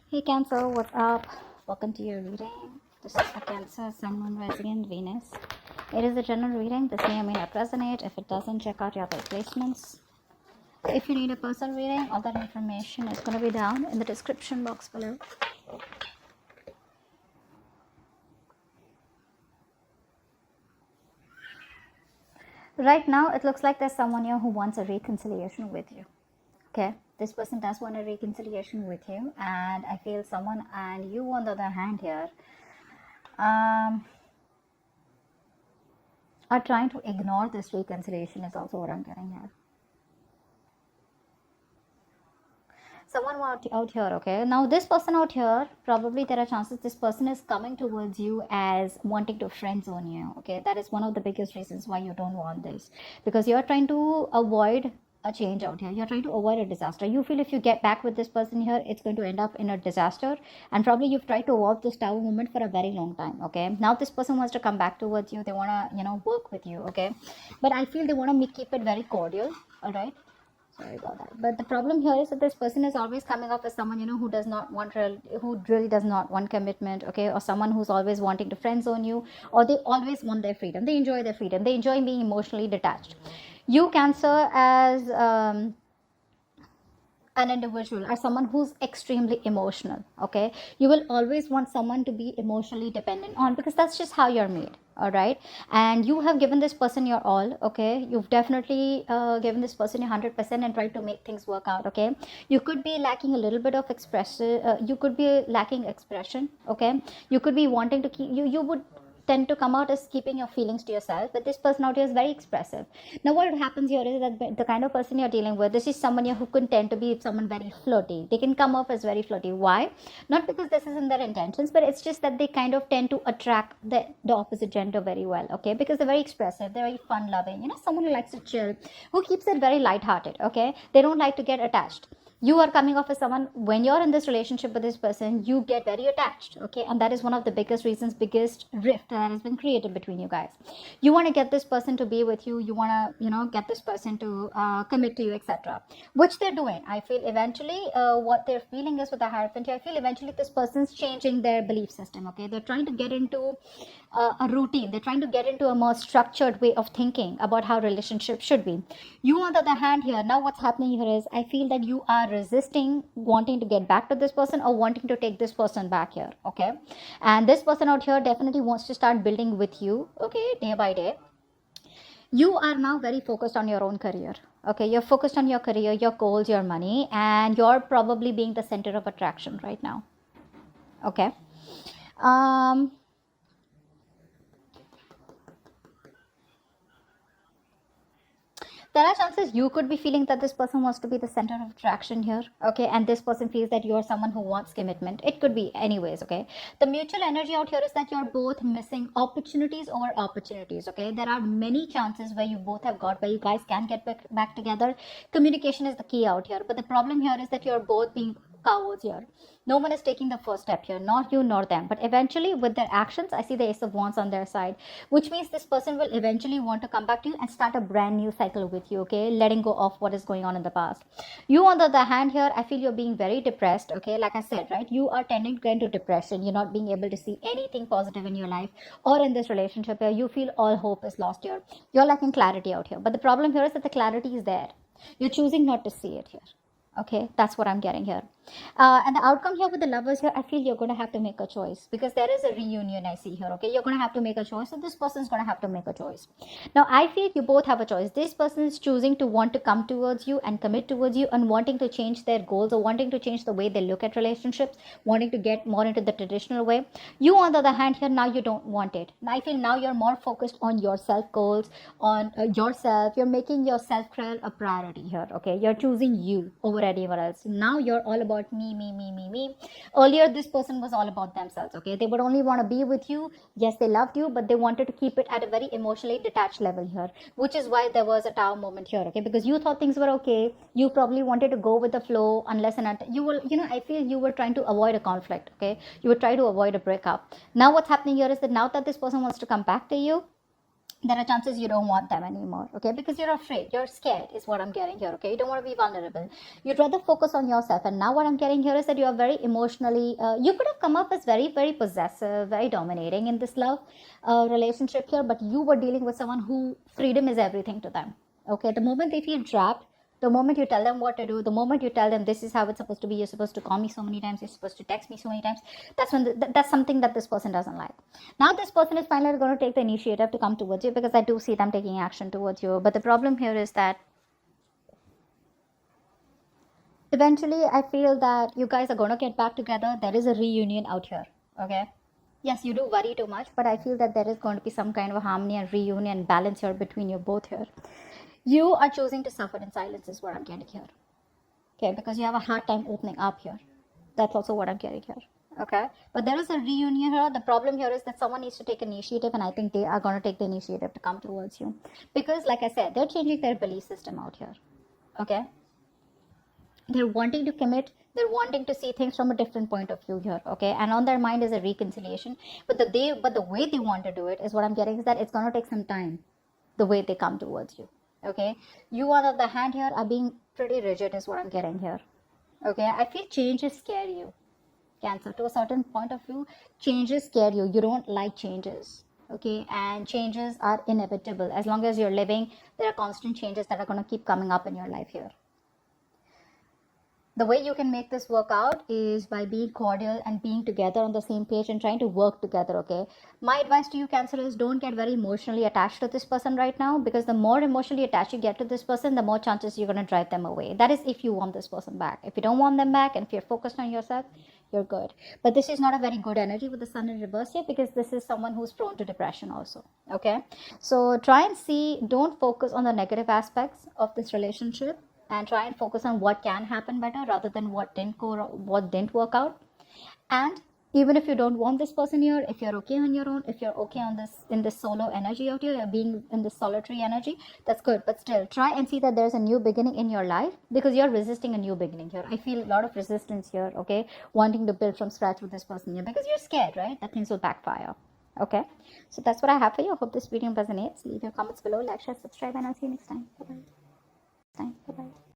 Hey Cancer, what's up? Welcome to your reading. This is for Cancer, Sun, Moon, Rising, and Venus. It is a general reading. This may or may not resonate. If it doesn't, check out your other placements. If you need a personal reading, all that information is going to be down in the description box below. Right now, it looks like there's someone here who wants a reconciliation with you. Okay, this person does want a reconciliation with you, and I feel someone, and you on the other hand here, are trying to ignore this reconciliation is also what I'm getting here. Someone out here, okay? Now this person out here, probably there are chances this person is coming towards you as wanting to friend zone you, okay? That is one of the biggest reasons why you don't want this, because you're trying to avoid a change out here. You're trying to avoid a disaster. You feel if you get back with this person here, it's going to end up in a disaster, and probably you've tried to avoid this tower moment for a very long time, okay? Now this person wants to come back towards you. They want to work with you, okay? But I feel they want to keep it very cordial, all right? Sorry about that. But the problem here is that this person is always coming off as someone, who does not want who really does not want commitment, okay? Or someone who's always wanting to friend zone you, or they always want their freedom. They enjoy their freedom. They enjoy being emotionally detached. You, Cancer, as an individual or someone who's extremely emotional, okay? You will always want someone to be emotionally dependent on, because that's just how you're made, all right? And you have given this person your all, okay? You've definitely given this person your 100% and tried to make things work out, okay? You could be lacking a little bit of you could be lacking expression, okay? You could be wanting to keep you would tend to come out as keeping your feelings to yourself, but this person out here is very expressive. Now what happens here is that the kind of person you're dealing with, this is someone who can tend to be someone very flirty. They can come off as very flirty. Why? Not because this isn't their intentions, but it's just that they kind of tend to attract the opposite gender very well, okay? Because they're very expressive, they're very fun loving, someone who likes to chill, who keeps it very light-hearted, okay? They don't like to get attached. You are coming off as someone, when you're in this relationship with this person, you get very attached, okay? And that is one of the biggest reasons, biggest rift that has been created between you guys. You want to get this person to be with you. You want to get this person to commit to you, etc., which they're doing. I feel eventually what they're feeling is, with the Hierophant here, I feel eventually this person's changing their belief system, okay? They're trying to get into a routine. They're trying to get into a more structured way of thinking about how relationships should be. You, on the other hand, here, now what's happening here is, I feel that you are resisting wanting to get back to this person or wanting to take this person back here, okay? And this person out here definitely wants to start building with you, okay, day by day. You are now very focused on your own career, okay? You're focused on your career, your goals, your money, and you're probably being the center of attraction right now, okay? There are chances you could be feeling that this person wants to be the center of attraction here, okay? And this person feels that you're someone who wants commitment. It could be anyways, okay? The mutual energy out here is that you're both missing opportunities over opportunities, okay? There are many chances where you both have got, where you guys can get back together. Communication is the key out here, but the problem here is that you're both being cowards here. No one is taking the first step here, not you nor them. But eventually, with their actions, I see the Ace of Wands on their side, which means this person will eventually want to come back to you and start a brand new cycle with you, okay? Letting go of what is going on in the past. You, on the other hand, here, I feel you're being very depressed, okay? Like I said, right? You are tending to get into depression. You're not being able to see anything positive in your life or in this relationship here. You feel all hope is lost here. You're lacking clarity out here. But the problem here is that the clarity is there. You're choosing not to see it here. Okay, that's what I'm getting here. And the outcome here with the Lovers here, I feel you're going to have to make a choice, because there is a reunion I see here, okay? You're going to have to make a choice, so this person's going to have to make a choice. Now, I feel you both have a choice. This person is choosing to want to come towards you and commit towards you and wanting to change their goals, or wanting to change the way they look at relationships, wanting to get more into the traditional way. You, on the other hand, here, now you don't want it. And I feel now you're more focused on your self goals, on yourself. You're making your self-care a priority here, okay? You're choosing you over anyone else. Now you're all about me. Earlier, this person was all about themselves, okay? They would only want to be with you. Yes, they loved you, but they wanted to keep it at a very emotionally detached level here, which is why there was a tower moment here, okay? Because you thought things were okay. You probably wanted to go with the flow, unless and until you will, I feel you were trying to avoid a conflict, okay? You would try to avoid a breakup. Now what's happening here is that now that this person wants to come back to you, there are chances you don't want them anymore, okay, because you're afraid, you're scared is what I'm getting here, okay. You don't want to be vulnerable, you'd rather focus on yourself. And now what I'm getting here is that you are very emotionally, you could have come up as very, very possessive, very dominating in this love relationship here, but you were dealing with someone who freedom is everything to them, okay. The moment they feel trapped, the moment you tell them what to do, the moment you tell them this is how it's supposed to be, you're supposed to call me so many times, you're supposed to text me so many times, that's when that's something that this person doesn't like. Now this person is finally going to take the initiative to come towards you, because I do see them taking action towards you. But the problem here is that eventually I feel that you guys are going to get back together. There is a reunion out here, okay. Yes, you do worry too much, but I feel that there is going to be some kind of harmony and reunion balance here between you both here. You are choosing to suffer in silence is what I'm getting here, okay, because you have a hard time opening up here. That's also what I'm getting here, okay. But there is a reunion here. The problem here is that someone needs to take initiative, and I think they are going to take the initiative to come towards you, because like I said, they're changing their belief system out here, okay. They're wanting to commit, they're wanting to see things from a different point of view here, okay. And on their mind is a reconciliation, but the way they want to do it is what I'm getting is that it's going to take some time, the way they come towards you, okay. You on the other hand here are being pretty rigid is what I'm getting here, okay. I feel changes scare you, Cancer. To a certain point of view, changes scare you. You don't like changes, okay. And changes are inevitable. As long as you're living, there are constant changes that are going to keep coming up in your life here. The way you can make this work out is by being cordial and being together on the same page and trying to work together, okay. My advice to you, Cancer, is don't get very emotionally attached to this person right now, because the more emotionally attached you get to this person, the more chances you're going to drive them away. That is if you want this person back. If you don't want them back, and if you're focused on yourself, you're good. But this is not a very good energy with the sun in reverse here, because this is someone who's prone to depression also, okay. So try and see, don't focus on the negative aspects of this relationship, and try and focus on what can happen better rather than what didn't work out. And even if you don't want this person here, if you're okay on your own, if you're okay on this in this solo energy out here, being in this solitary energy, that's good. But still try and see that there's a new beginning in your life, because you're resisting a new beginning here. I feel a lot of resistance here, okay, wanting to build from scratch with this person here, because you're scared, right, that things will backfire, okay. So that's what I have for you. I hope this video resonates. Leave your comments below, like, share, subscribe, and I'll see you next time. Bye bye.